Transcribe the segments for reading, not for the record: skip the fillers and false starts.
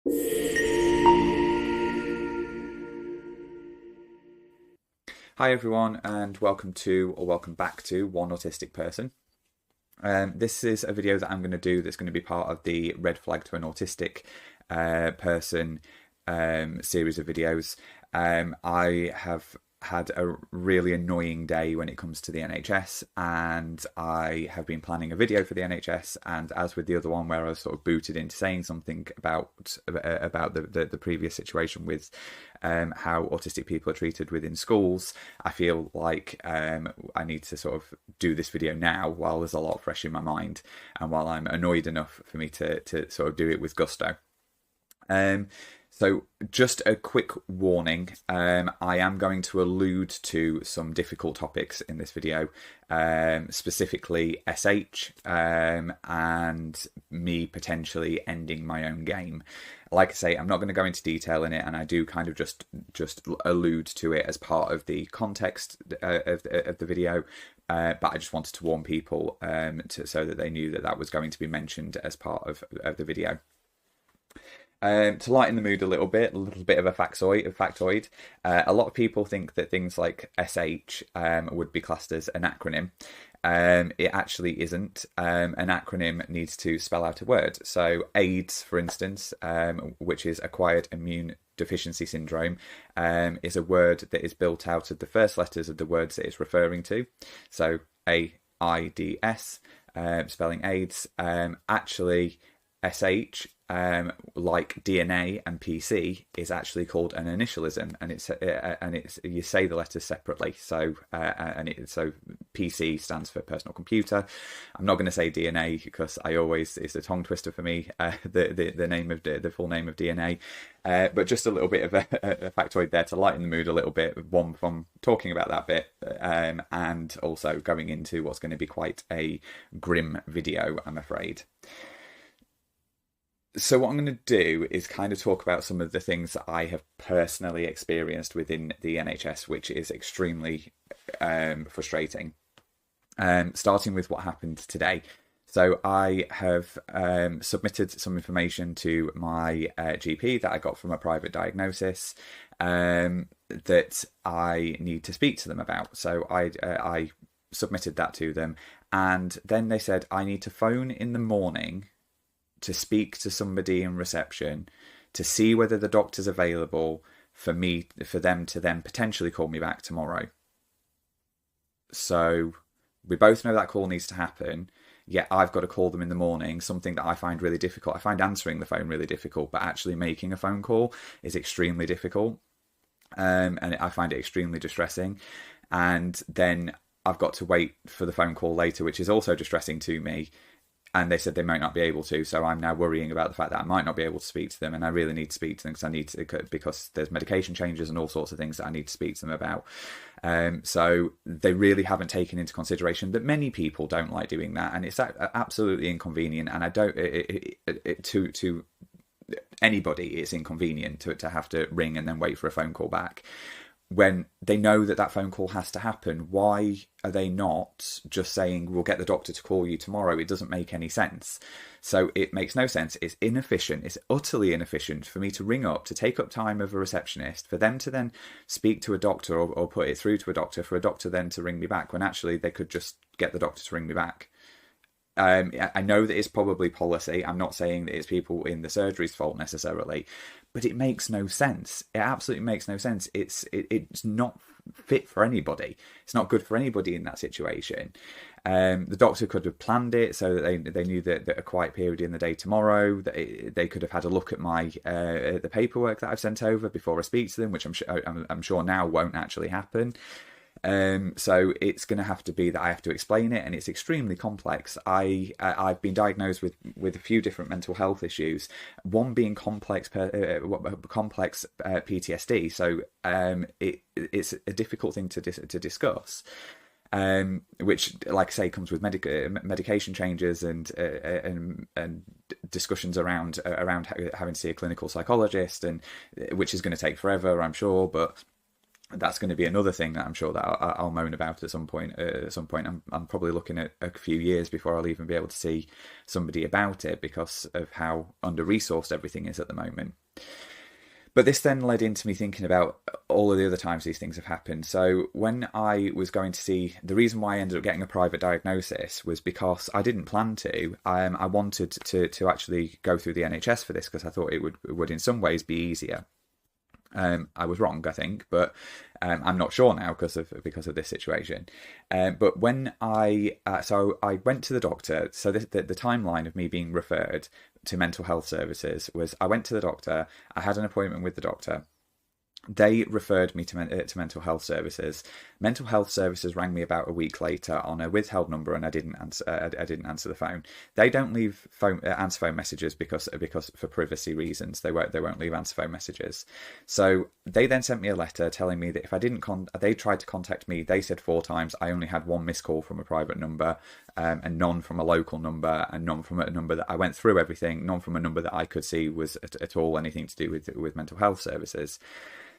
Hi everyone, and welcome to, or welcome back to, One Autistic Person. This is a video that I'm going to do that's going to be part of the Red Flag to an Autistic Person series of videos. I have had a really annoying day when it comes to the NHS, and I have been planning a video for the NHS, and as with the other one where I was sort of booted into saying something about the previous situation with how autistic people are treated within schools, I feel like I need to sort of do this video now while there's a lot fresh in my mind and while I'm annoyed enough for me to sort of do it with gusto. So just a quick warning, I am going to allude to some difficult topics in this video, specifically SH, and me potentially ending my own game. Like I say, I'm not going to go into detail in it, and I do kind of just allude to it as part of the context of the video, but I just wanted to warn people so that they knew that that was going to be mentioned as part of the video. To lighten the mood a little bit of a factoid. A lot of people think that things like SH would be classed as an acronym. It actually isn't. An acronym needs to spell out a word. So AIDS, for instance, which is acquired immune deficiency syndrome, is a word that is built out of the first letters of the words that it's referring to. So AIDS, spelling AIDS. Actually, SH, like DNA and PC, is actually called an initialism, and it's you say the letters separately. So so PC stands for personal computer. I'm not going to say DNA because it's a tongue twister for me. The name of the full name of DNA, but just a little bit of a factoid there to lighten the mood a little bit. One from talking about that bit, and also going into what's going to be quite a grim video, I'm afraid. So what I'm going to do is kind of talk about some of the things that I have personally experienced within the NHS, which is extremely frustrating. Starting with what happened today. So I have submitted some information to my GP that I got from a private diagnosis that I need to speak to them about. So I submitted that to them, and then they said I need to phone in the morning to speak to somebody in reception to see whether the doctor's available for them to then potentially call me back tomorrow. So we both know that call needs to happen, yet I've got to call them in the morning, something that I find really difficult. I find answering the phone really difficult, but actually making a phone call is extremely difficult. And I find it extremely distressing. And then I've got to wait for the phone call later, which is also distressing to me. And they said they might not be able to, so I'm now worrying about the fact that I might not be able to speak to them, and I really need to speak to them because there's medication changes and all sorts of things that I need to speak to them about. So they really haven't taken into consideration that many people don't like doing that, and it's absolutely inconvenient. And I don't to anybody, it's inconvenient to have to ring and then wait for a phone call back. When they know that phone call has to happen, why are they not just saying, we'll get the doctor to call you tomorrow? It doesn't make any sense. So it makes no sense. It's inefficient. It's utterly inefficient for me to ring up, to take up time of a receptionist, for them to then speak to a doctor or put it through to a doctor, for a doctor then to ring me back, when actually they could just get the doctor to ring me back. I know that it's probably policy. I'm not saying that it's people in the surgery's fault necessarily, but it makes no sense. It absolutely makes no sense. It's not fit for anybody. It's not good for anybody in that situation. The doctor could have planned it so that they knew that a quiet period in the day tomorrow. They could have had a look at the paperwork that I've sent over before I speak to them, which I'm sure now won't actually happen. So it's going to have to be that I have to explain it, and it's extremely complex. I've been diagnosed with a few different mental health issues, one being complex PTSD. So it's a difficult thing to discuss. Which, like I say, comes with medication changes and discussions around having to see a clinical psychologist, and which is going to take forever, I'm sure, but that's going to be another thing that I'm sure that I'll moan about at some point. I'm probably looking at a few years before I'll even be able to see somebody about it because of how under-resourced everything is at the moment. But this then led into me thinking about all of the other times these things have happened. So when I was going to see, the reason why I ended up getting a private diagnosis was because I didn't plan to. I wanted to actually go through the NHS for this because I thought it would in some ways be easier. I was wrong, I think, but I'm not sure now because of this situation. But when so I went to the doctor. So the timeline of me being referred to mental health services was I went to the doctor. I had an appointment with the doctor. They referred me to mental health services. Mental health services rang me about a week later on a withheld number, and I didn't answer. I didn't answer the phone. They don't leave answer phone messages because for privacy reasons. They won't leave answer phone messages. So they then sent me a letter telling me that if I didn't they tried to contact me. They said 4 times. I only had 1 missed call from a private number, and none from a local number, and none from a number that I went through everything. None from a number that I could see was at all anything to do with mental health services.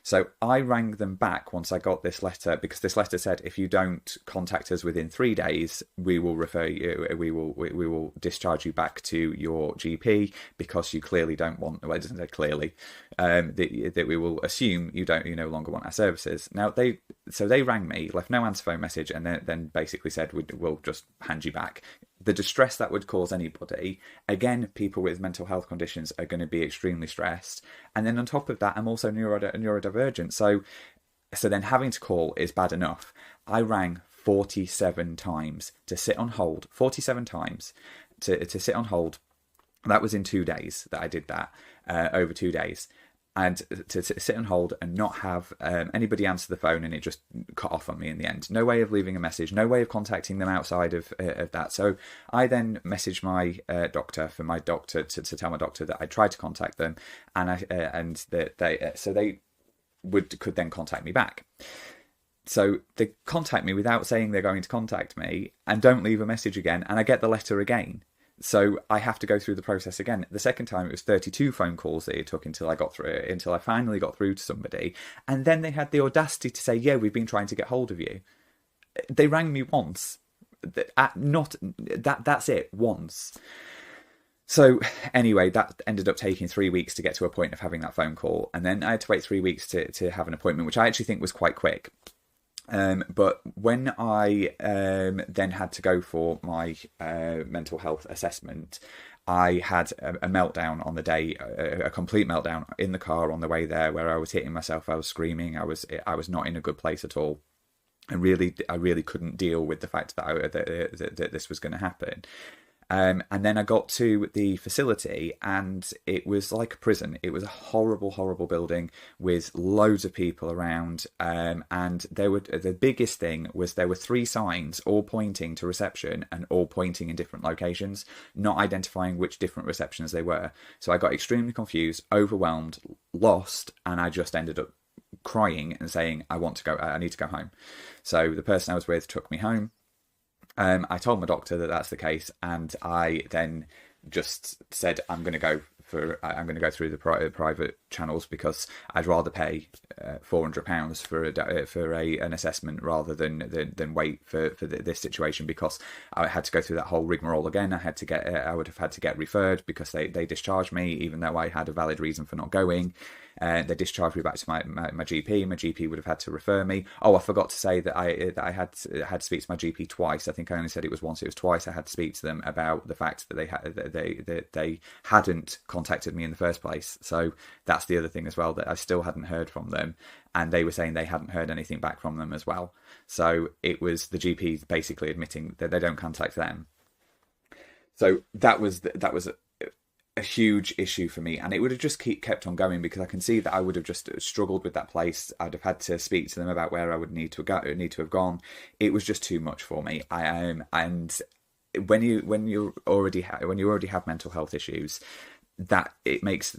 So I rang them back once I got this letter, because this letter said, if you don't contact us within 3 days, we will refer you, we will discharge you back to your GP because you clearly don't want, well, it doesn't say clearly, that we will assume you no longer want our services. Now they rang me, left no answer phone message, and then basically said, we'll just hand you back. The distress that would cause anybody, again, people with mental health conditions are going to be extremely stressed. And then on top of that, I'm also neurodivergent. So then having to call is bad enough. I rang 47 times to sit on hold, 47 times to sit on hold. That was in 2 days that I did that, over 2 days. And to sit on hold and not have anybody answer the phone, and it just cut off on me in the end. No way of leaving a message, no way of contacting them outside of that. So I then messaged my doctor for my doctor to tell my doctor that I tried to contact them, and that they could then contact me back. So they contact me without saying they're going to contact me, and don't leave a message again, and I get the letter again. So I have to go through the process again. The second time it was 32 phone calls that it took until I finally got through to somebody. And then they had the audacity to say, yeah, we've been trying to get hold of you. They rang me once. That's it, once. So anyway, that ended up taking 3 weeks to get to a point of having that phone call. And then I had to wait 3 weeks to have an appointment, which I actually think was quite quick. But when I then had to go for my mental health assessment, I had a meltdown on the day, a complete meltdown in the car on the way there, where I was hitting myself, I was screaming, I was not in a good place at all. I really couldn't deal with the fact that this was going to happen. And then I got to the facility, and it was like a prison. It was a horrible, horrible building with loads of people around. And the biggest thing was there were 3 signs, all pointing to reception and all pointing in different locations, not identifying which different receptions they were. So I got extremely confused, overwhelmed, lost, and I just ended up crying and saying, I need to go home. So the person I was with took me home. I told my doctor that that's the case, and I then just said I'm going to go through the private channels because I'd rather pay £400 for an assessment rather than wait for this situation, because I had to go through that whole rigmarole again. I would have had to get referred because they discharged me even though I had a valid reason for not going. They discharged me back to my GP. My GP would have had to refer me. Oh, I forgot to say that I had to speak to my GP twice. I think I only said it was once. It was twice. I had to speak to them about the fact that they hadn't contacted me in the first place. So that's the other thing as well, that I still hadn't heard from them, and they were saying they hadn't heard anything back from them as well. So it was the GP basically admitting that they don't contact them. So that was a huge issue for me, and it would have just kept on going, because I can see that I would have just struggled with that place. I'd have had to speak to them about where I would need to have gone. It was just too much for me. And when you already have mental health issues, that it makes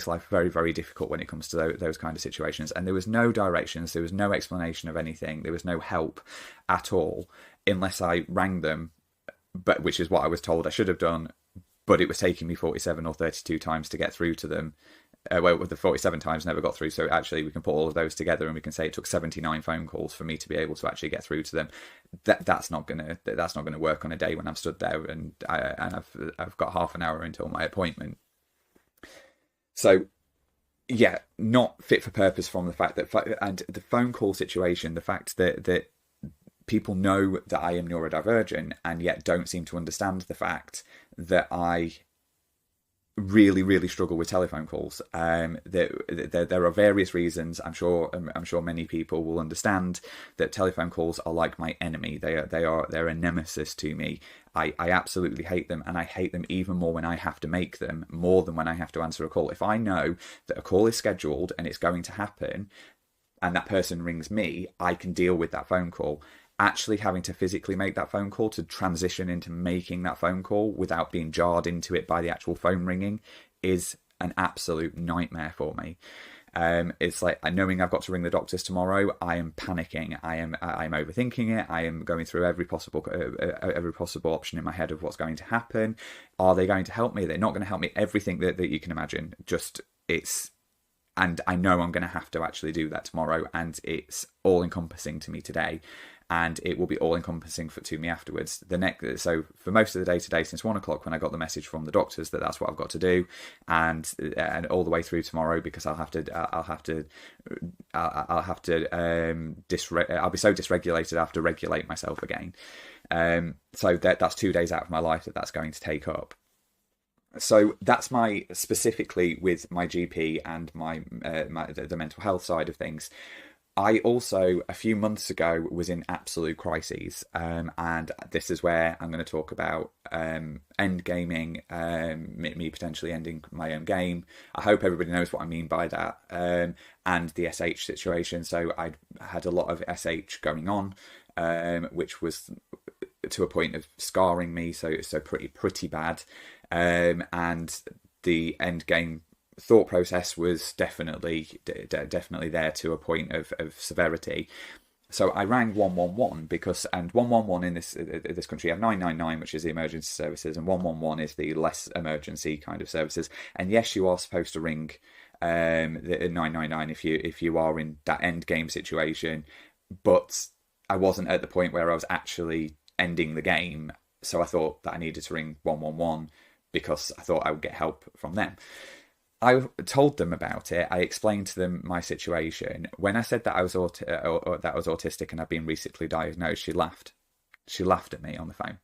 life very, very difficult when it comes to those kind of situations. And there was no directions, there was no explanation of anything, there was no help at all, unless I rang them, but which is what I was told I should have done. But it was taking me 47 or 32 times to get through to them. well, the 47 times never got through. So actually, we can put all of those together, and we can say it took 79 phone calls for me to be able to actually get through to them. That's not gonna work on a day when I'm stood there and I've got half an hour until my appointment. So yeah, not fit for purpose from the fact that, and the phone call situation, the fact that people know that I am neurodivergent and yet don't seem to understand the fact that I really, really struggle with telephone calls. There are various reasons. I'm sure many people will understand that telephone calls are like my enemy. They're a nemesis to me. I absolutely hate them, and I hate them even more when I have to make them, more than when I have to answer a call. If I know that a call is scheduled and it's going to happen, and that person rings me, I can deal with that phone call. Actually having to physically make that phone call, to transition into making that phone call without being jarred into it by the actual phone ringing, is an absolute nightmare for me. It's like knowing I've got to ring the doctors tomorrow. I am panicking. I'm overthinking it. I am going through every possible option in my head of what's going to happen. Are they going to help me? They're not going to help me. Everything that you can imagine. And I know I'm going to have to actually do that tomorrow, and it's all encompassing to me today. And it will be all-encompassing to me afterwards. So for most of the day today, since 1 o'clock when I got the message from the doctors that that's what I've got to do, and all the way through tomorrow, because I'll be so dysregulated I have to regulate myself again. So that's 2 days out of my life that's going to take up. So that's specifically with my GP and the mental health side of things. I also, a few months ago, was in absolute crises, and this is where I'm going to talk about end gaming, me potentially ending my own game. I hope everybody knows what I mean by that, and the SH situation. So I had a lot of SH going on, which was to a point of scarring me, so pretty bad, and the end game thought process was definitely there to a point of severity. So I rang 111 and 111 in this country, you have 999, which is the emergency services, and 111 is the less emergency kind of services. And yes, you are supposed to ring the 999 if you are in that end game situation, but I wasn't at the point where I was actually ending the game, so I thought that I needed to ring 111 because I thought I would get help from them. I told them about it. I explained to them my situation. When I said that I was autistic and I'd been recently diagnosed, she laughed. She laughed at me on the phone,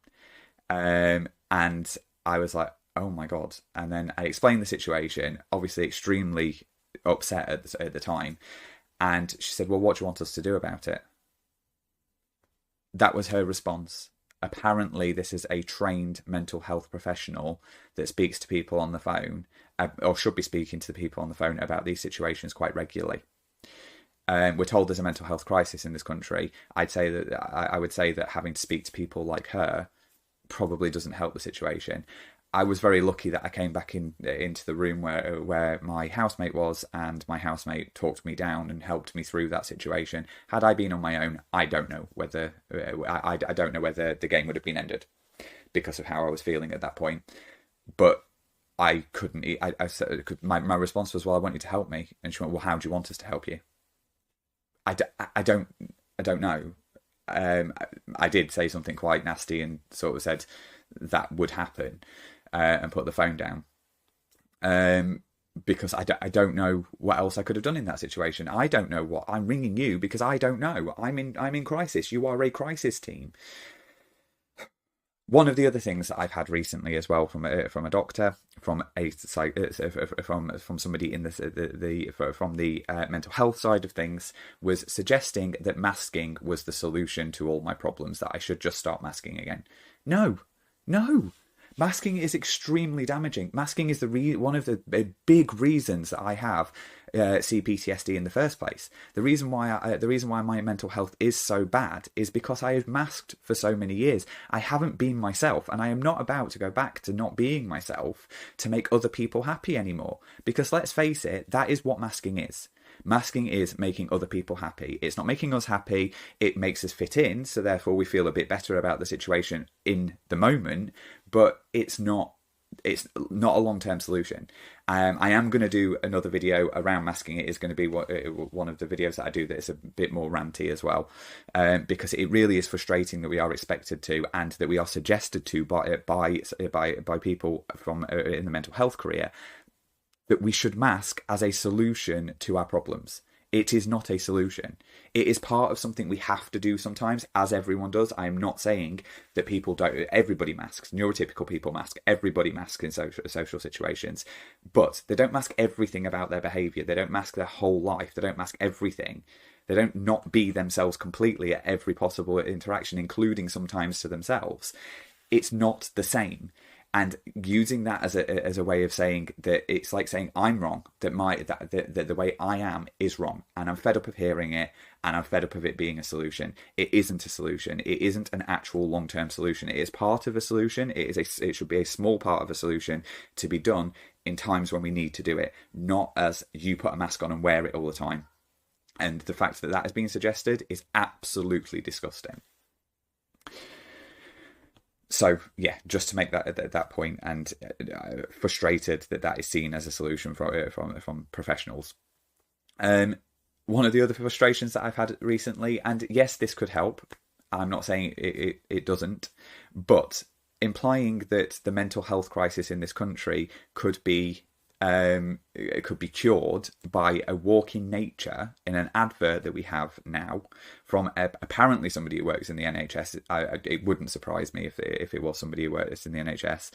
and I was like, "Oh my god!" And then I explained the situation. Obviously, extremely upset at the time, and she said, "Well, what do you want us to do about it?" That was her response. Apparently, this is a trained mental health professional that speaks to people on the phone, or should be speaking to the people on the phone about these situations quite regularly. We're told there's a mental health crisis in this country. I would say that having to speak to people like her probably doesn't help the situation. I was very lucky that I came back into the room where my housemate was, and my housemate talked me down and helped me through that situation. Had I been on my own, I don't know whether the game would have been ended because of how I was feeling at that point. But I couldn't. I said, my response was, "Well, I want you to help me," and she went, "Well, how do you want us to help you?" I don't know. I did say something quite nasty and sort of said that would happen. And put the phone down, because I don't know what else I could have done in that situation. I don't know what I'm ringing you because I don't know. I'm in crisis. You are a crisis team. One of the other things that I've had recently as well from a doctor, from somebody in the mental health side of things, was suggesting that masking was the solution to all my problems. That I should just start masking again. No. Masking is extremely damaging. Masking is one of the big reasons that I have CPTSD in the first place. The reason why my mental health is so bad is because I have masked for so many years. I haven't been myself, and I am not about to go back to not being myself to make other people happy anymore. Because let's face it, that is what masking is. Masking is making other people happy. It's not making us happy. It makes us fit in, so therefore we feel a bit better about the situation in the moment, but it's not it's not a long-term solution. I am going to do another video around masking. It is going to be one of the videos that I do that is a bit more ranty as well, because it really is frustrating that we are expected to, and that we are suggested to by people from in the mental health career, that we should mask as a solution to our problems. It is not a solution. It is part of something we have to do sometimes, as everyone does. I am not saying that people don't. Everybody masks. Neurotypical people mask. Everybody masks in social situations. But they don't mask everything about their behaviour. They don't mask their whole life. They don't mask everything. They don't not be themselves completely at every possible interaction, including sometimes to themselves. It's not the same. And using that as a way of saying that, it's like saying I'm wrong, that the way I am is wrong, and I'm fed up of hearing it, and I'm fed up of it being a solution. It isn't a solution. It isn't an actual long-term solution. It is part of a solution. It should be a small part of a solution to be done in times when we need to do it, not as you put a mask on and wear it all the time. And the fact that that is being suggested is absolutely disgusting. So yeah, just to make that point, and frustrated that is seen as a solution from professionals. One of the other frustrations that I've had recently, and yes, this could help. I'm not saying it doesn't, but implying that the mental health crisis in this country could be cured by a walk in nature in an advert that we have now from apparently somebody who works in the NHS. It wouldn't surprise me if it was somebody who works in the NHS,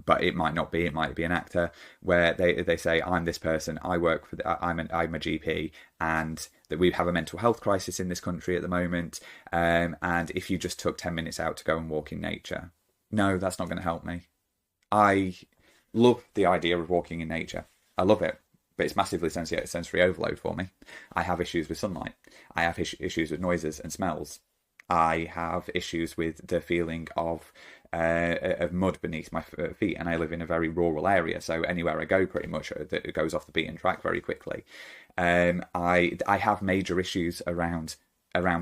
but it might not be. It might be an actor where they say, I'm this person, I work for I'm a GP, and that we have a mental health crisis in this country at the moment, and if you just took 10 minutes out to go and walk in nature. No, that's not going to help me. I love the idea of walking in nature. I love it, but it's massively sensory overload for me. I have issues with sunlight. I have issues with noises and smells. I have issues with the feeling of mud beneath my feet, and I live in a very rural area, so anywhere I go, pretty much, it goes off the beaten track very quickly. I have major issues around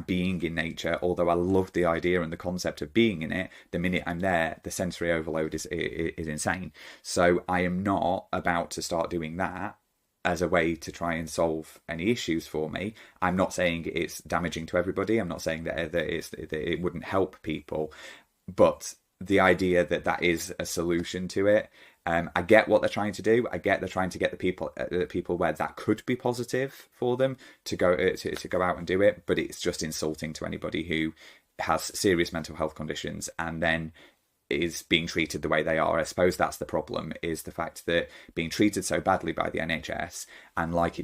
being in nature, although I love the idea and the concept of being in it. The minute I'm there, the sensory overload is insane. So I am not about to start doing that as a way to try and solve any issues for me. I'm not saying it's damaging to everybody. I'm not saying that it wouldn't help people, but the idea that is a solution to it. I get what they're trying to do. I get they're trying to get the people where that could be positive for them to go out and do it, but it's just insulting to anybody who has serious mental health conditions and then is being treated the way they are. I suppose that's the problem, is the fact that being treated so badly by the NHS and like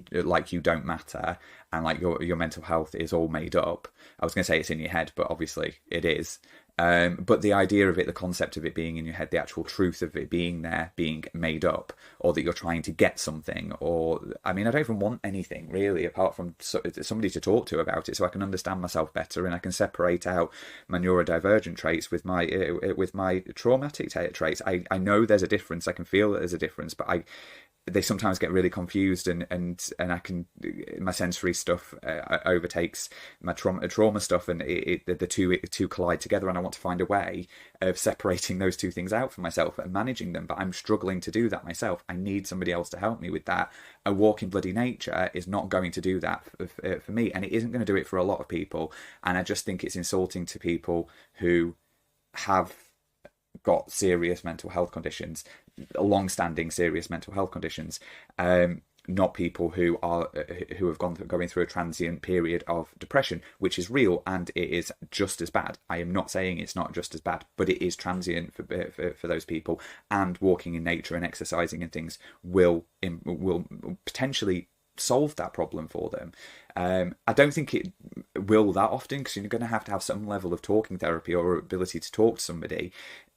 you don't matter, and like your mental health is all made up. I was going to say it's in your head, but obviously it is. But the idea of it, the concept of it being in your head, the actual truth of it being there, being made up, or that you're trying to get something, or, I mean, I don't even want anything really apart from somebody to talk to about it so I can understand myself better and I can separate out my neurodivergent traits with my traumatic traits. I know there's a difference. I can feel that there's a difference, but they sometimes get really confused, and my sensory stuff overtakes my trauma stuff, and the two collide together, and I want to find a way of separating those two things out for myself and managing them, but I'm struggling to do that myself. I need somebody else to help me with that. A walk in bloody nature is not going to do that for me, and it isn't going to do it for a lot of people, and I just think it's insulting to people who have got serious mental health conditions, long-standing serious mental health conditions, not people who have going through a transient period of depression, which is real and it is just as bad. I am not saying it's not just as bad, but it is transient for those people, and walking in nature and exercising and things will potentially solve that problem for them. I don't think it will that often, because you're going to have some level of talking therapy or ability to talk to somebody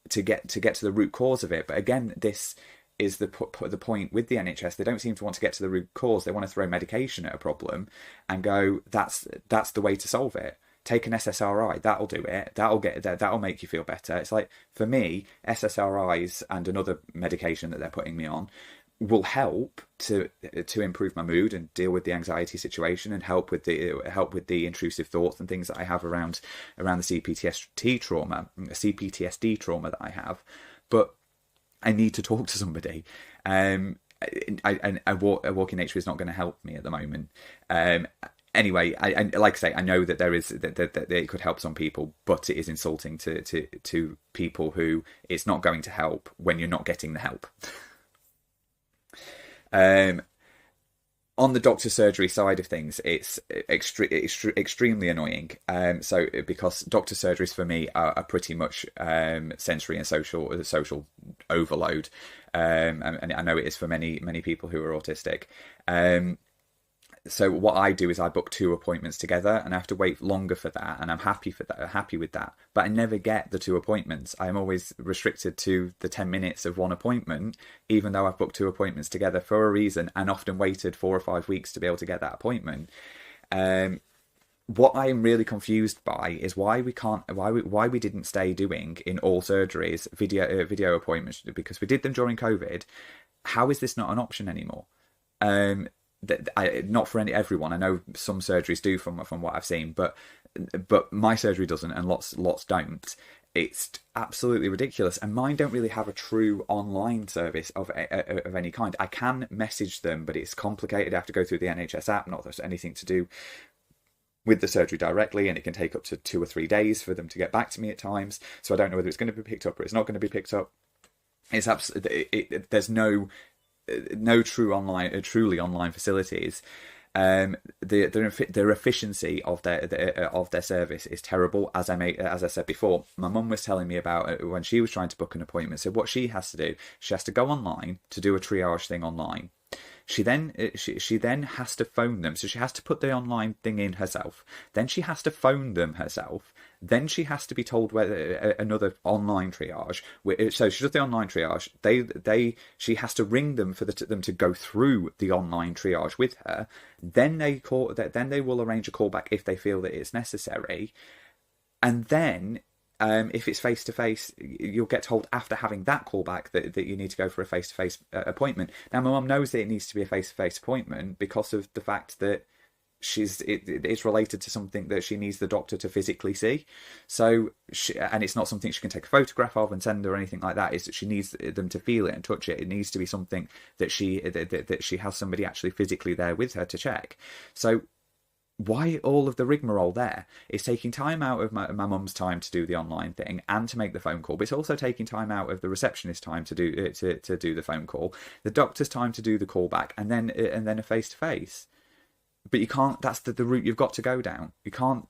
to get to the root cause of it. But again, this is the point with the NHS. They don't seem to want to get to the root cause. They want to throw medication at a problem and go, that's the way to solve it. Take an SSRI, that'll do it. That'll make you feel better. It's like, for me, SSRIs and another medication that they're putting me on will help to improve my mood and deal with the anxiety situation, and help with the intrusive thoughts and things that I have around the CPTSD trauma that I have. But I need to talk to somebody. A walk in nature is not going to help me at the moment. Anyway, I like I say, I know that there is that it could help some people, but it is insulting to people who it's not going to help when you're not getting the help. On the doctor surgery side of things, it's extremely annoying. So because doctor surgeries for me are pretty much sensory and social overload, and I know it is for many people who are autistic. So what I do is I book 2 appointments together, and I have to wait longer for that, and I'm happy with that. But I never get the 2 appointments. I'm always restricted to the 10 minutes of one appointment, even though I've booked 2 appointments together for a reason, and often waited 4 or 5 weeks to be able to get that appointment. What I'm really confused by is why we didn't stay doing in all surgeries video appointments, because we did them during COVID. How is this not an option anymore? Not for everyone. I know some surgeries do from what I've seen, but my surgery doesn't, and lots don't. It's absolutely ridiculous, and mine don't really have a true online service of any kind. I can message them, but it's complicated. I have to go through the NHS app, not there's anything to do with the surgery directly, and it can take up to 2 or 3 days for them to get back to me at times. So I don't know whether it's going to be picked up or it's not going to be picked up. It's there's no truly online facilities. Their efficiency of their service is terrible. As I said before, my mum was telling me about when she was trying to book an appointment. So what she has to do, she has to go online to do a triage thing online. She then has to phone them. So she has to put the online thing in herself. Then she has to phone them herself. Then she has to be told whether another online triage. So she does the online triage. She has to ring them for them to go through the online triage with her. Then they will arrange a callback if they feel that it's necessary. And then if it's face-to-face, you'll get told after having that callback that you need to go for a face-to-face appointment. Now, my mum knows that it needs to be a face-to-face appointment because of the fact that it's related to something that she needs the doctor to physically see. So, and it's not something she can take a photograph of and send or anything like that. It's that she needs them to feel it and touch it. It needs to be something that she has somebody actually physically there with her to check. So, why all of the rigmarole there? It's taking time out of my mum's time to do the online thing and to make the phone call, but it's also taking time out of the receptionist time to do the phone call, the doctor's time to do the callback, and then a face-to-face. But you can't. That's the route you've got to go down. You can't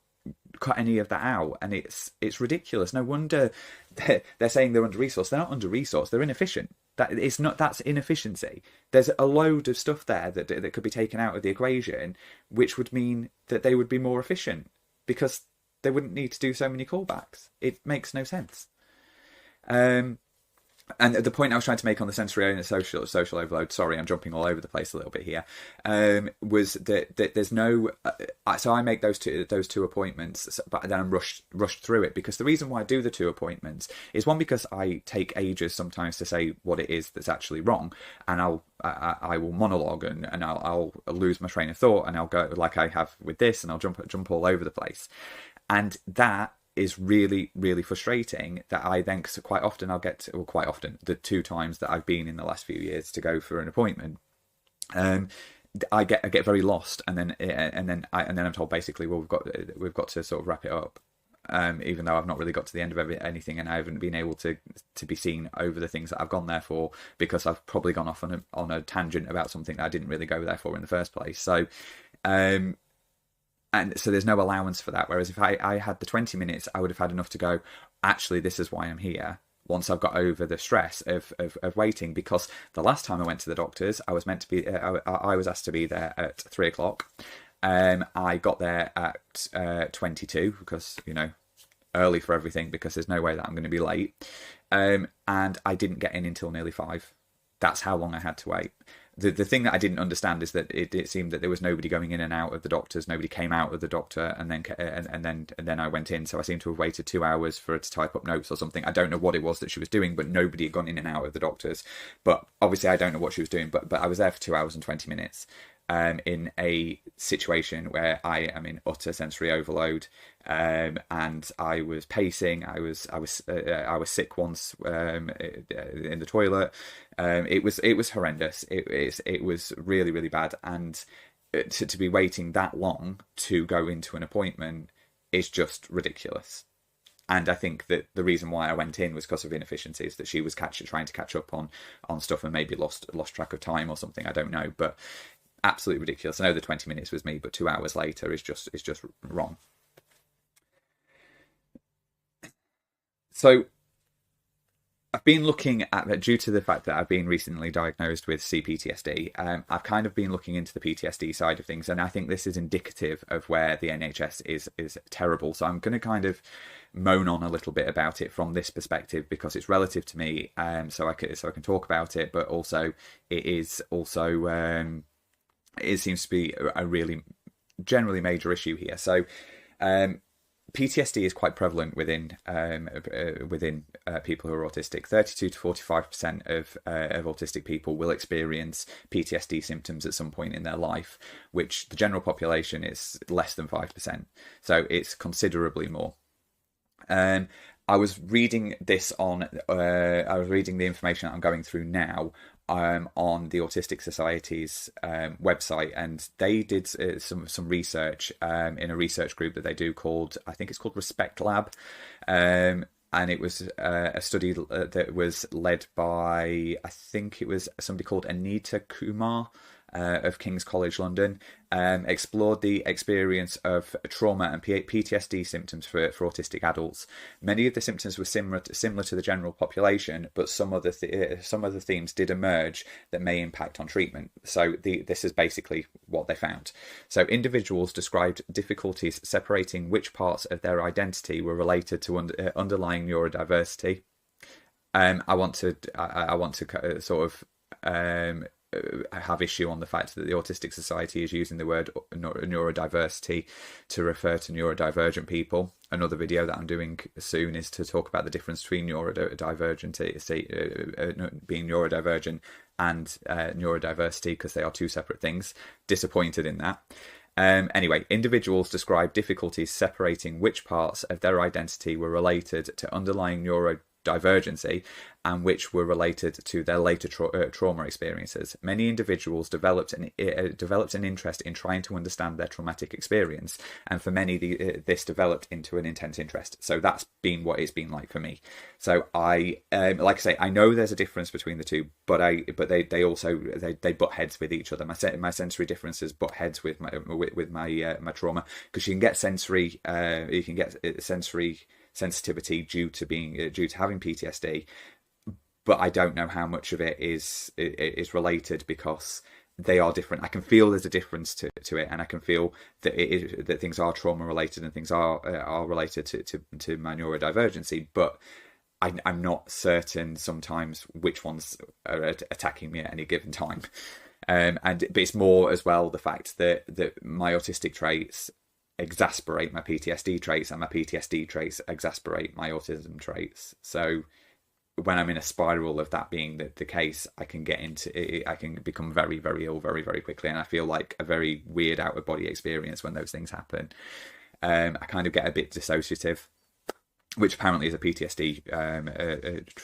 cut any of that out, and it's ridiculous. No wonder they're saying they're under-resourced. They're not under-resourced. They're inefficient. That's inefficiency. There's a load of stuff there that could be taken out of the equation, which would mean that they would be more efficient because they wouldn't need to do so many callbacks. It makes no sense. And the point I was trying to make on the sensory and social overload, sorry, I'm jumping all over the place a little bit here, was that there's no. So I make those two appointments, but then I'm rushed through it, because the reason why I do the 2 appointments is, one, because I take ages sometimes to say what it is that's actually wrong, and I will monologue and I'll lose my train of thought, and I'll go like I have with this, and I'll jump all over the place, and that is really, really frustrating. That I then, cause quite often the 2 times that I've been in the last few years to go for an appointment, I get very lost, and then I'm told basically, well, we've got to sort of wrap it up, even though I've not really got to the end of anything, and I haven't been able to be seen over the things that I've gone there for, because I've probably gone off on a tangent about something that I didn't really go there for in the first place. So. And so there's no allowance for that. Whereas if I had the 20 minutes, I would have had enough to go, actually, this is why I'm here, once I've got over the stress of waiting. Because the last time I went to the doctors, I was meant to be, I was asked to be there at 3 o'clock. I got there at 22, because, early for everything, because there's no way that I'm going to be late. And I didn't get in until nearly 5. That's how long I had to wait. The thing that I didn't understand is that it seemed that there was nobody going in and out of the doctors. Nobody came out of the doctor, and then I went in. So I seemed to have waited 2 hours for her to type up notes or something. I don't know what it was that she was doing, but nobody had gone in and out of the doctors. But obviously, I don't know what she was doing. But I was there for 2 hours and 20 minutes. in a situation where I am in utter sensory overload, and I was pacing. I was sick once in the toilet. It was horrendous. It was really, really bad, and to be waiting that long to go into an appointment is just ridiculous. And I think that the reason why I went in was because of inefficiencies, that she was trying to catch up on stuff and maybe lost track of time or something. I don't know, but absolutely ridiculous. I know the 20 minutes was me, but 2 hours later is just wrong. So I've been looking at, due to the fact that I've been recently diagnosed with CPTSD, I've kind of been looking into the PTSD side of things, and I think this is indicative of where the NHS is terrible. So I'm going to kind of moan on a little bit about it from this perspective because it's relative to me, so I can talk about it, but also it is also it seems to be a really generally major issue here. So PTSD is quite prevalent within people who are autistic. 32 to 45% of autistic people will experience PTSD symptoms at some point in their life, which the general population is less than 5%. So it's considerably more. I was reading this on. I was reading the information that I'm going through now on the Autistic Society's website, and they did some research in a research group that they do called, I think it's called Respect Lab, and it was a study that was led by, I think it was somebody called Anita Kumar of King's College London, explored the experience of trauma and PTSD symptoms for autistic adults. Many of the symptoms were similar to the general population, but some of the themes did emerge that may impact on treatment. So this is basically what they found. So individuals described difficulties separating which parts of their identity were related to underlying neurodiversity. I want to sort of have issue on the fact that the Autistic Society is using the word neurodiversity to refer to neurodivergent people. Another video that I'm doing soon is to talk about the difference between neurodivergent being neurodivergent and neurodiversity, because they are two separate things. Disappointed in that. Anyway, individuals describe difficulties separating which parts of their identity were related to underlying neurodivergency and which were related to their later trauma experiences. Many individuals developed an interest in trying to understand their traumatic experience, and for many this developed into an intense interest. So that's been what it's been like for me. So I like I say, I know there's a difference between the two, but they also butt heads with each other. My sensory differences butt heads with my trauma, because you can get sensory sensitivity due to having PTSD, but I don't know how much of it is related, because they are different. I can feel there's a difference to it, and I can feel that that things are trauma related and things are related to my neurodivergency, but I'm not certain sometimes which ones are attacking me at any given time. But it's more as well the fact that my autistic traits exasperate my PTSD traits, and my PTSD traits exasperate my autism traits. So when I'm in a spiral of that being the case, I can become very, very ill very, very quickly, and I feel like a very weird out of body experience when those things happen. I kind of get a bit dissociative, which apparently is a PTSD,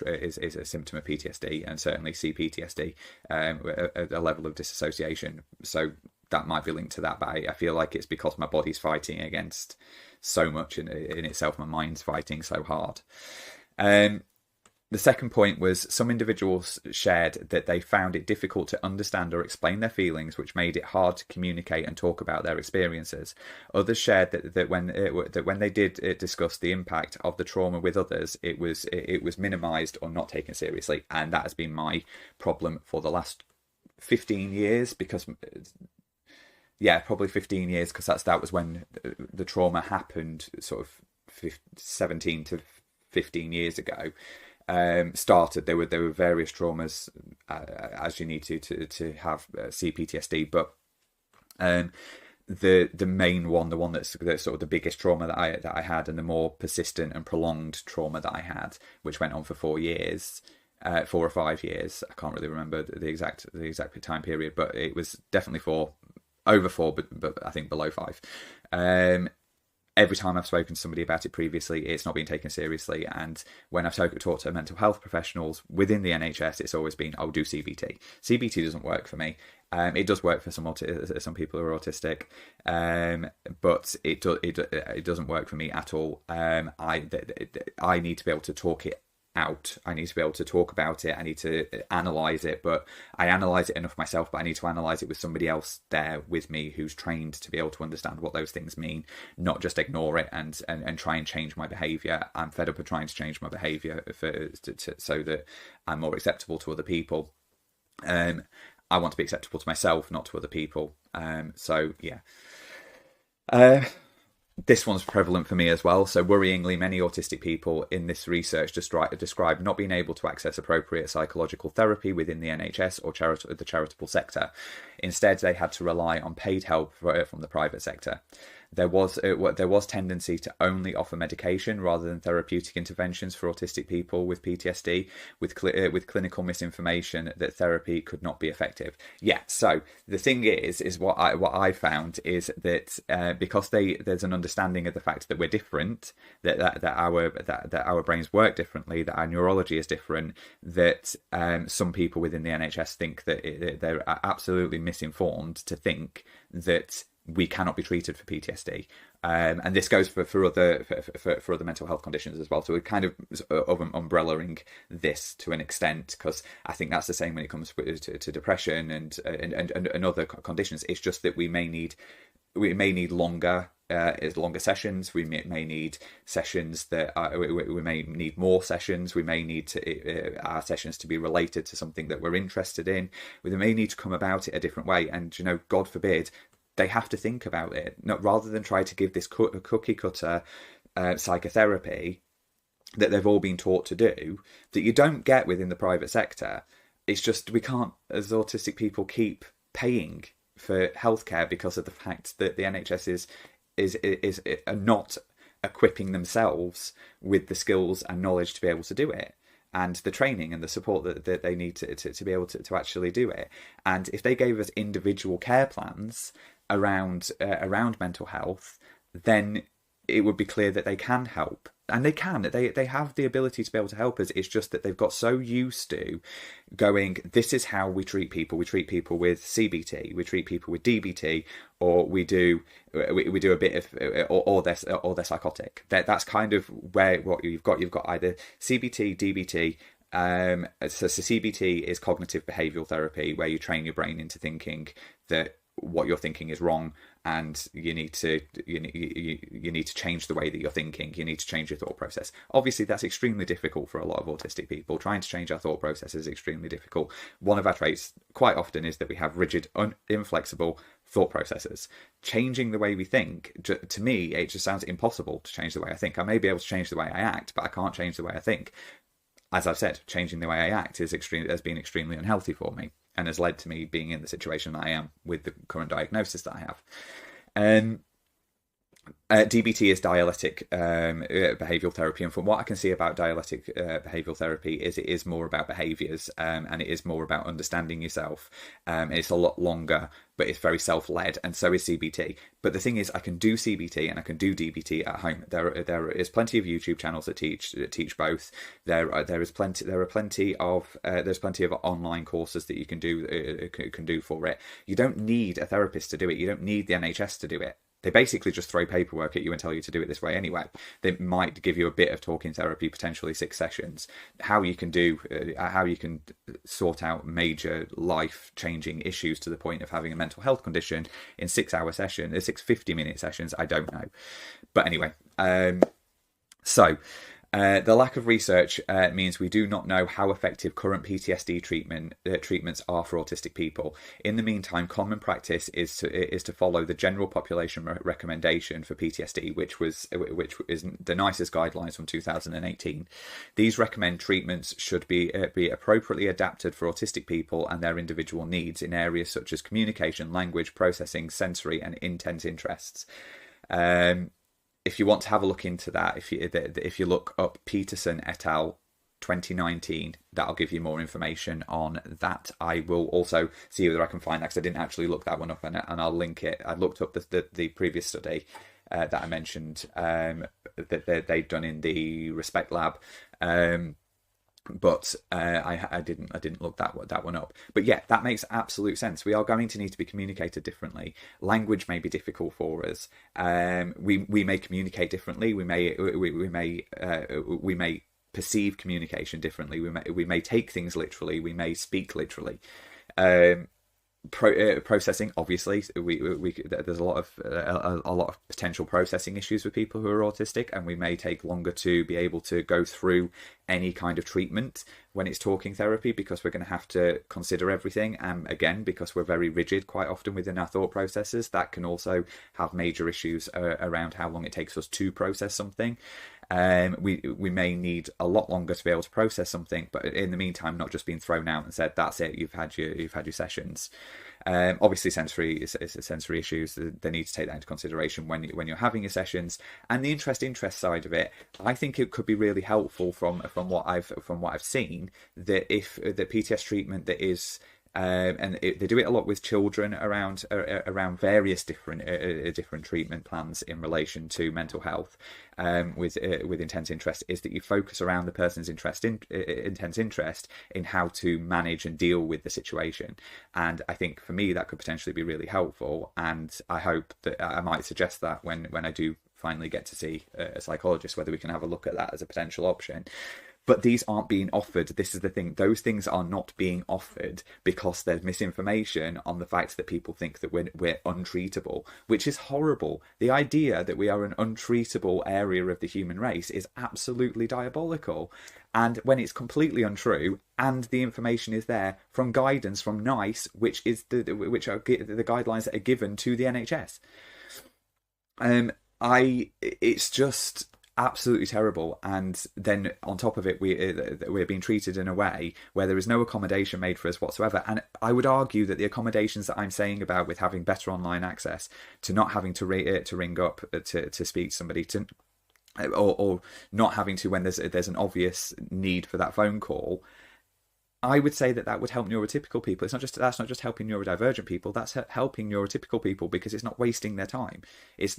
is a symptom of PTSD, and certainly CPTSD, a level of dissociation. So that might be linked to that, but I feel like it's because my body's fighting against so much in itself. My mind's fighting so hard. The second point was some individuals shared that they found it difficult to understand or explain their feelings, which made it hard to communicate and talk about their experiences. Others shared that when they did discuss the impact of the trauma with others, it was minimised or not taken seriously, and that has been my problem for the last 15 years, because probably 15 years, because that was when the trauma happened, sort of 17 to 15 years ago. Started. There were various traumas as you need to have CPTSD, but the main one, the one that's sort of the biggest trauma that I had, and the more persistent and prolonged trauma that I had, which went on for 4 years, 4 or 5 years. I can't really remember the exact time period, but it was definitely 4 over 4, but I think below 5. Every time I've spoken to somebody about it previously, it's not been taken seriously. And when I've talked to mental health professionals within the NHS, it's always been, oh, do CBT. CBT doesn't work for me. It does work for some people who are autistic, but it doesn't work for me at all. I need to be able to talk it out. I need to be able to talk about it. I need to analyze it, but I analyze it enough myself, but I need to analyze it with somebody else there with me who's trained to be able to understand what those things mean, not just ignore it and try and change my behavior. I'm fed up of trying to change my behavior so that I'm more acceptable to other people. I want to be acceptable to myself, not to other people. So yeah. This one's prevalent for me as well. So worryingly, many autistic people in this research describe not being able to access appropriate psychological therapy within the NHS or the charitable sector. Instead, they had to rely on paid help from the private sector. There was tendency to only offer medication rather than therapeutic interventions for autistic people with PTSD, with clinical misinformation that therapy could not be effective. Yeah. So the thing is what I found is that because there's an understanding of the fact that we're different, that our brains work differently, that our neurology is different, that some people within the NHS think that they're absolutely misinformed to think that we cannot be treated for PTSD, and this goes for other mental health conditions as well. So we're kind of umbrellaing this to an extent, because I think that's the same when it comes to depression and other conditions. It's just that we may need longer sessions. We may need sessions we may need more sessions. We may need our sessions to be related to something that we're interested in. We may need to come about it a different way, and God forbid, they have to think about it, rather than try to give this cookie cutter psychotherapy that they've all been taught to do, that you don't get within the private sector. It's just, we can't, as autistic people, keep paying for healthcare because of the fact that the NHS is not equipping themselves with the skills and knowledge to be able to do it, and the training and the support that they need to be able to actually do it. And if they gave us individual care plans around mental health, then it would be clear that they can help. And they have the ability to be able to help us. It's just that they've got so used to going, this is how we treat people. We treat people with CBT, we treat people with DBT, or we do a bit of, or they're psychotic. That's kind of what you've got. You've got either CBT, DBT. So CBT is cognitive behavioural therapy, where you train your brain into thinking that what you're thinking is wrong, and you need to change the way that you're thinking. You need to change your thought process. Obviously, that's extremely difficult for a lot of autistic people. Trying to change our thought process is extremely difficult. One of our traits quite often is that we have rigid, inflexible thought processes. Changing the way we think, to me, it just sounds impossible to change the way I think. I may be able to change the way I act, but I can't change the way I think. As I've said, changing the way I act has been extremely unhealthy for me, and has led to me being in the situation that I am with the current diagnosis that I have. DBT is dialectic behavioural therapy, and from what I can see about dialectic behavioural therapy, is it is more about behaviours, and it is more about understanding yourself. It's a lot longer, but it's very self-led, and so is CBT. But the thing is, I can do CBT and I can do DBT at home. There is plenty of YouTube channels that teach both. There's plenty of online courses that you can do for it. You don't need a therapist to do it. You don't need the NHS to do it. They basically just throw paperwork at you and tell you to do it this way anyway. They might give you a bit of talking therapy, potentially 6 sessions. How you can sort out major life-changing issues to the point of having a mental health condition in 6-hour sessions, 6 50-minute sessions, I don't know. But anyway, the lack of research means we do not know how effective current PTSD treatments are for autistic people. In the meantime, common practice is to follow the general population recommendation for PTSD, which is the nicest guidelines from 2018. These recommend treatments should be appropriately adapted for autistic people and their individual needs in areas such as communication, language, processing, sensory, and intense interests. If you want to have a look into that, if you look up Peterson et al. 2019. That'll give you more information on that. I will also see whether I can find that, because I didn't actually look that one up, and I'll link it. I looked up the previous study that I mentioned, that they'd done in the Respect Lab. But I didn't look that one up. But yeah, that makes absolute sense. We are going to need to be communicated differently. Language may be difficult for us. We may communicate differently. We may perceive communication differently. We may take things literally. We may speak literally. Processing, obviously, there's a lot of potential processing issues with people who are autistic, and we may take longer to be able to go through any kind of treatment when it's talking therapy, because we're going to have to consider everything, and again, because we're very rigid quite often within our thought processes, that can also have major issues around how long it takes us to process something. We may need a lot longer to be able to process something, but in the meantime, not just being thrown out and said, that's it, you've had your sessions. Obviously, sensory issues, they need to take that into consideration when you're having your sessions. And the interest side of it, I think it could be really helpful from what I've seen, that if the PTS treatment that is, they do it a lot with children around various different treatment plans in relation to mental health, with intense interest, is that you focus around the person's intense interest in how to manage and deal with the situation. And I think for me that could potentially be really helpful, and I hope that I might suggest that when I do finally get to see a psychologist, whether we can have a look at that as a potential option. But these aren't being offered. This is the thing. Those things are not being offered because there's misinformation on the fact that people think that we're untreatable, which is horrible. The idea that we are an untreatable area of the human race is absolutely diabolical. And when it's completely untrue, and the information is there from guidance from NICE, which are the guidelines that are given to the NHS. It's just absolutely terrible. And then on top of it, we're being treated in a way where there is no accommodation made for us whatsoever. And I would argue that the accommodations that I'm saying about, with having better online access, to not having to ring up to speak to somebody, or not having to when there's an obvious need for that phone call, I would say that would help neurotypical people. That's not just helping neurodivergent people. That's helping neurotypical people, because it's not wasting their time. It's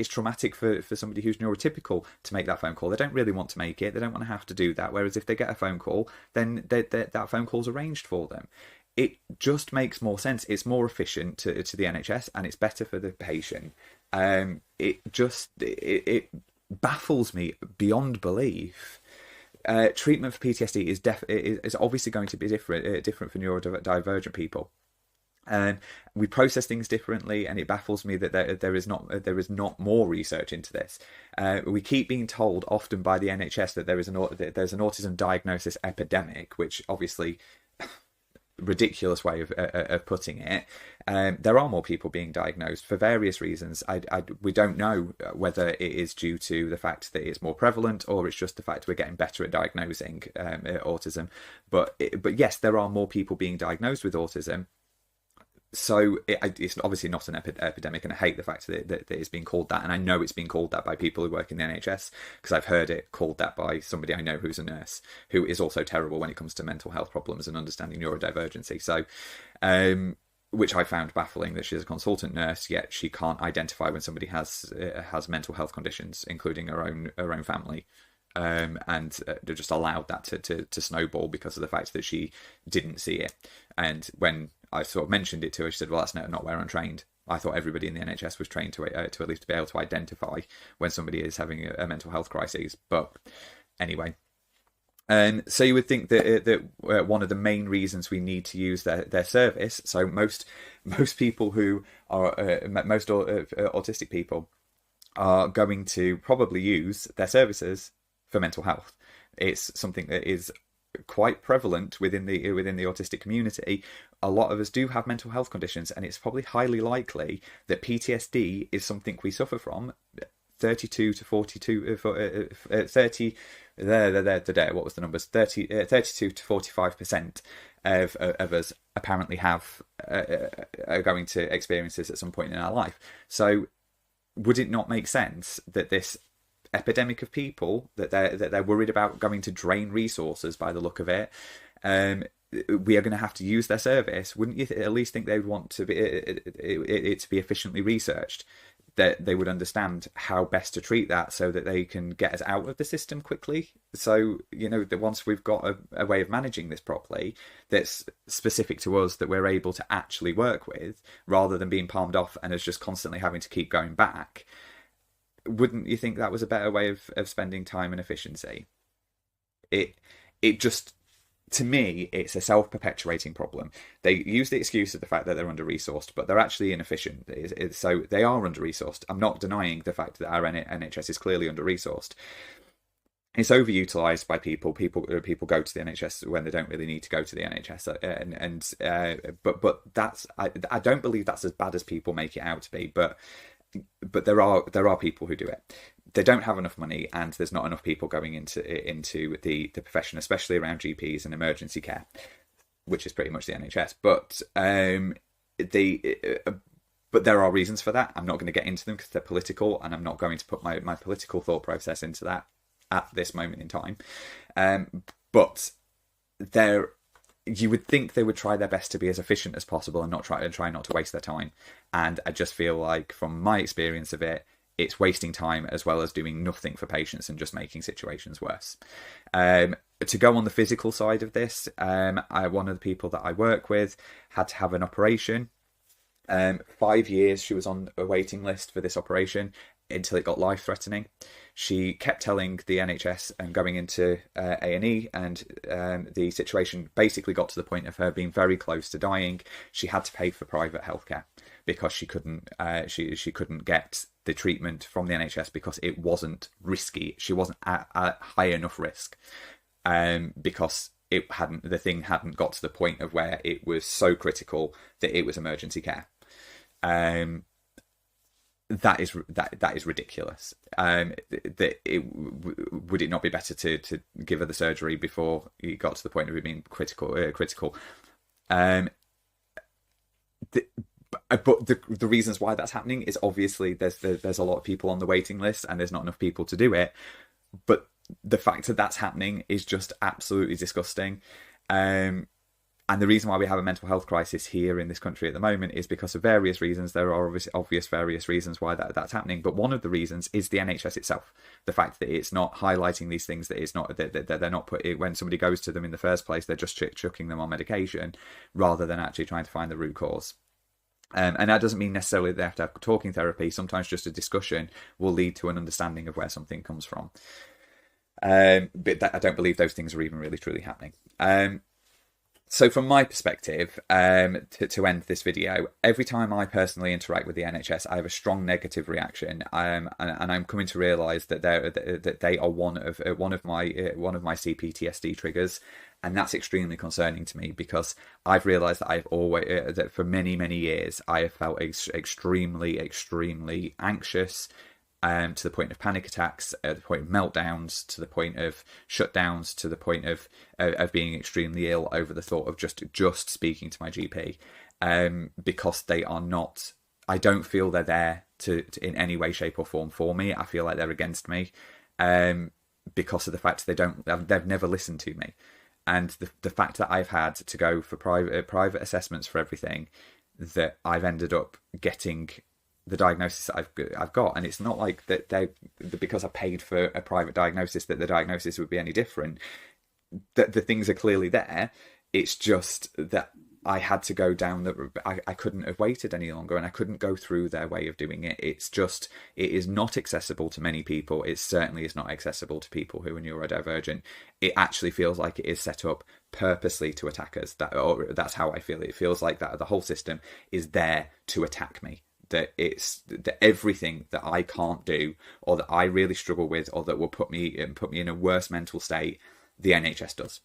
traumatic for somebody who's neurotypical to make that phone call. They don't really want to make it. They don't want to have to do that. Whereas if they get a phone call, then that phone call's arranged for them. It just makes more sense. It's more efficient to the NHS, and it's better for the patient. It baffles me beyond belief. Treatment for PTSD is obviously going to be different for neurodivergent people. We process things differently, and it baffles me that there is not more research into this. We keep being told often by the NHS that there's an autism diagnosis epidemic, which obviously ridiculous way of putting it. There are more people being diagnosed for various reasons. We don't know whether it is due to the fact that it's more prevalent, or it's just the fact we're getting better at diagnosing autism. But yes, there are more people being diagnosed with autism. So it's obviously not an epidemic, and I hate the fact that it's being called that. And I know it's being called that by people who work in the NHS, because I've heard it called that by somebody I know who's a nurse, who is also terrible when it comes to mental health problems and understanding neurodivergency. So, which I found baffling, that she's a consultant nurse, yet she can't identify when somebody has mental health conditions, including her own family. And they just allowed that to snowball because of the fact that she didn't see it. And when I sort of mentioned it to her, she said, well, that's not where I'm trained. I thought everybody in the NHS was trained to at least be able to identify when somebody is having a mental health crisis. But anyway, so you would think that one of the main reasons we need to use their service, so most people who are most autistic people are going to probably use their services for mental health. It's something that is quite prevalent within the autistic community. A lot of us do have mental health conditions, and it's probably highly likely that PTSD is something we suffer from. 32 to 42 30 there what was the numbers, 32 to 45% of us apparently are going to experience this at some point in our life. So would it not make sense that this epidemic of people that they're worried about going to drain resources by the look of it, we are going to have to use their service. Wouldn't you at least think they would want to be it to be efficiently researched, that they would understand how best to treat that so that they can get us out of the system quickly? So, you know, that once we've got a way of managing this properly that's specific to us, that we're able to actually work with, rather than being palmed off and us just constantly having to keep going back, wouldn't you think that was a better way of spending time and efficiency? It just, to me, it's a self-perpetuating problem. They use the excuse of the fact that they're under-resourced, but they're actually inefficient. So they are under-resourced. I'm not denying the fact that our NHS is clearly under-resourced. It's overutilised by people. People go to the NHS when they don't really need to go to the NHS, but that's, I don't believe that's as bad as people make it out to be. But there are people who do it. They don't have enough money, and there's not enough people going into the profession, especially around GPs and emergency care, which is pretty much the NHS. But there are reasons for that. I'm not going to get into them because they're political, and I'm not going to put my political thought process into that at this moment in time. But you would think they would try their best to be as efficient as possible and try not to waste their time. And I just feel like, from my experience of it, it's wasting time as well as doing nothing for patients and just making situations worse. To go on the physical side of this, one of the people that I work with had to have an operation. 5 years she was on a waiting list for this operation until it got life-threatening. She kept telling the NHS and going into A&E, and the situation basically got to the point of her being very close to dying. She had to pay for private healthcare because she couldn't get the treatment from the NHS because it wasn't risky. She wasn't at high enough risk, because the thing hadn't got to the point of where it was so critical that it was emergency care. That is ridiculous. Would it not be better to give her the surgery before it got to the point of it being critical? But the reasons why that's happening is obviously there's a lot of people on the waiting list and there's not enough people to do it. But the fact that that's happening is just absolutely disgusting. And the reason why we have a mental health crisis here in this country at the moment is because of various reasons. There are obvious various reasons why that's happening, but one of the reasons is the NHS itself. The fact that it's not highlighting these things, that it's not that they're not put, when somebody goes to them in the first place, they're just chucking them on medication rather than actually trying to find the root cause. And that doesn't mean necessarily they have to have talking therapy. Sometimes just a discussion will lead to an understanding of where something comes from. But I don't believe those things are even really truly happening. So from my perspective, to end this video, every time I personally interact with the NHS, I have a strong negative reaction, and I'm coming to realise that they are one of my CPTSD triggers, and that's extremely concerning to me, because I've realised that that for many years I have felt extremely anxious. To the point of panic attacks, to the point of meltdowns, to the point of shutdowns, to the point of being extremely ill over the thought of just speaking to my GP, because they are not. I don't feel they're there to in any way, shape, or form for me. I feel like they're against me, because of the fact they've never listened to me, and the fact that I've had to go for private assessments for everything, that I've ended up getting the diagnosis that I've got, and it's not like that because I paid for a private diagnosis that the diagnosis would be any different. That the things are clearly there. It's just that I had to go down I couldn't have waited any longer, and I couldn't go through their way of doing it. It is not accessible to many people. It certainly is not accessible to people who are neurodivergent. It actually feels like it is set up purposely to attack us. That's how I feel. It feels like that the whole system is there to attack me. That everything that I can't do, or that I really struggle with, or that will put me in a worse mental state, the NHS does.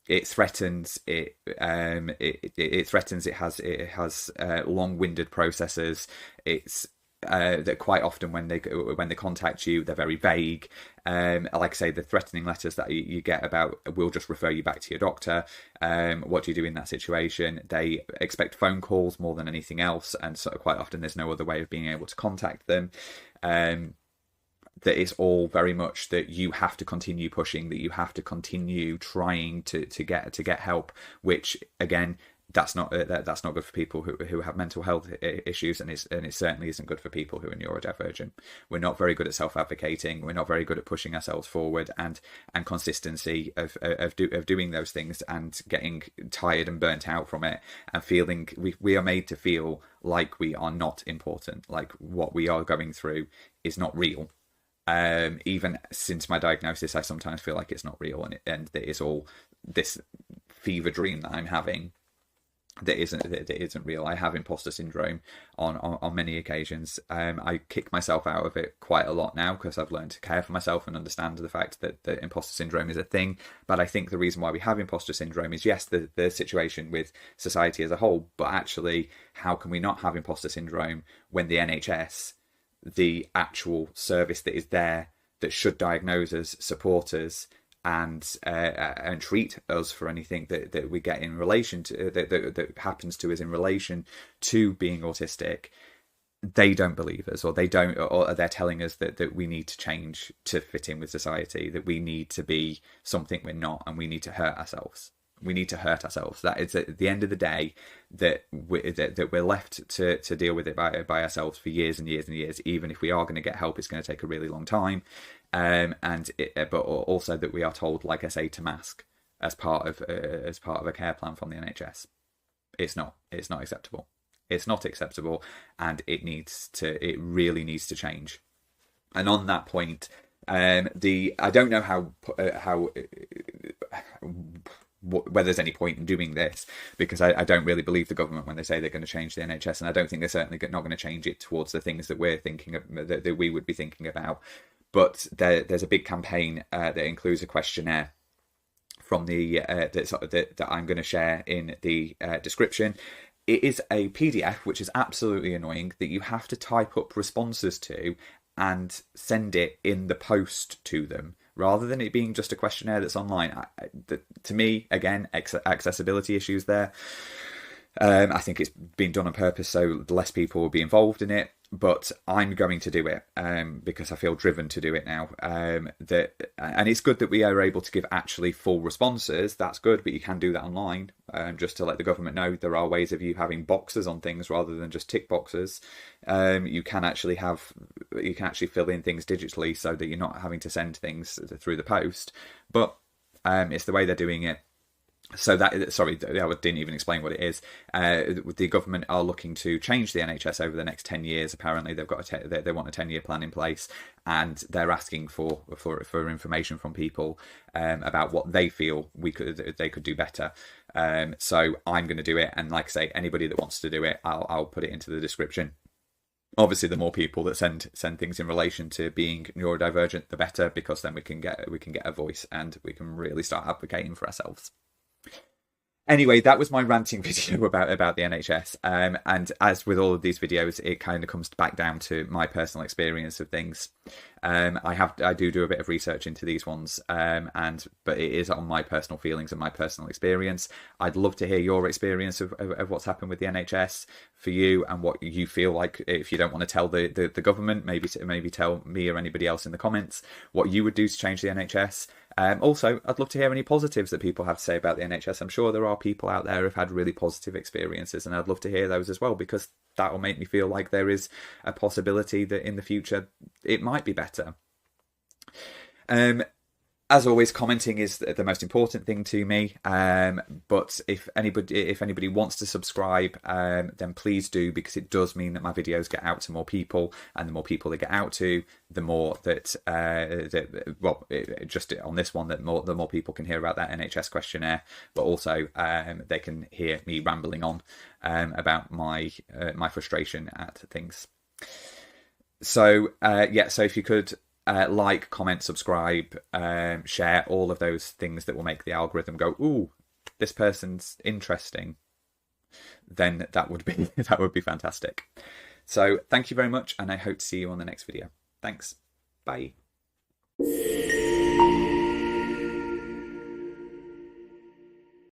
It threatens. It threatens. It has long-winded processes. It's that quite often when they contact you, they're very vague. Like I say, the threatening letters that you get about, we'll just refer you back to your doctor. What do you do in that situation? They expect phone calls more than anything else, and so quite often there's no other way of being able to contact them. that it's all very much that you have to continue pushing, that you have to continue trying to get help, which again, that's not good for people who have mental health issues, and it certainly isn't good for people who are neurodivergent. We're not very good at self-advocating. We're not very good at pushing ourselves forward, and consistency of doing those things, and getting tired and burnt out from it, and feeling we are made to feel like we are not important, like what we are going through is not real. Even since my diagnosis, I sometimes feel like it's not real, and that it's all this fever dream that I'm having that isn't real. I have imposter syndrome on many occasions. I kick myself out of it quite a lot now, because I've learned to care for myself and understand the fact that imposter syndrome is a thing. But I think the reason why we have imposter syndrome is, yes, the situation with society as a whole, but actually, how can we not have imposter syndrome when the NHS, the actual service that is there, that should diagnose us, support us, and treat us for anything that we get in relation to that happens to us in relation to being autistic, they don't believe us, or they're telling us that we need to change to fit in with society, that we need to be something we're not, and we need to hurt ourselves. We need to hurt ourselves. That is at the end of the day that we're left to deal with it by ourselves for years and years and years. Even if we are going to get help, it's going to take a really long time. But also that we are told, like I say, to mask as part of a care plan from the NHS. It's not acceptable. It's not acceptable, and it really needs to change. And on that point, I don't know how whether there's any point in doing this, because I don't really believe the government when they say they're going to change the NHS, and I don't think they're certainly not going to change it towards the things that we're thinking of, that we would be thinking about. But there's a big campaign that includes a questionnaire from that I'm going to share in the description. It is a PDF, which is absolutely annoying, that you have to type up responses to and send it in the post to them, rather than it being just a questionnaire that's online. To me, again, accessibility issues there. I think it's been done on purpose so less people will be involved in it, but I'm going to do it because I feel driven to do it now. And it's good that we are able to give actually full responses. That's good, but you can do that online. Just to let the government know, there are ways of you having boxes on things rather than just tick boxes. You can actually fill in things digitally so that you're not having to send things through the post. But it's the way they're doing it. So I didn't even explain what it is. The government are looking to change the NHS over the next 10 years. Apparently, they've got they want a 10-year plan in place, and they're asking for information from people about what they feel they could do better. So I'm going to do it, and like I say, anybody that wants to do it, I'll put it into the description. Obviously, the more people that send things in relation to being neurodivergent, the better, because then we can get a voice, and we can really start advocating for ourselves. Anyway, that was my ranting video about the NHS. And as with all of these videos, it kind of comes back down to my personal experience of things. I do a bit of research into these ones, but it is on my personal feelings and my personal experience. I'd love to hear your experience of what's happened with the NHS for you, and what you feel like. If you don't want to tell the government, maybe tell me or anybody else in the comments what you would do to change the NHS. Also, I'd love to hear any positives that people have to say about the NHS. I'm sure there are people out there who've had really positive experiences, and I'd love to hear those as well, because that will make me feel like there is a possibility that in the future it might be better. As always, commenting is the most important thing to me. But if anybody wants to subscribe, then please do, because it does mean that my videos get out to more people, and the more people they get out to, the more that just on this one, the more people can hear about that NHS questionnaire, but also they can hear me rambling on about my frustration at things. So so if you could. Like, comment, subscribe, share, all of those things that will make the algorithm go, ooh, this person's interesting, then that would be fantastic. So thank you very much, and I hope to see you on the next video. Thanks. Bye.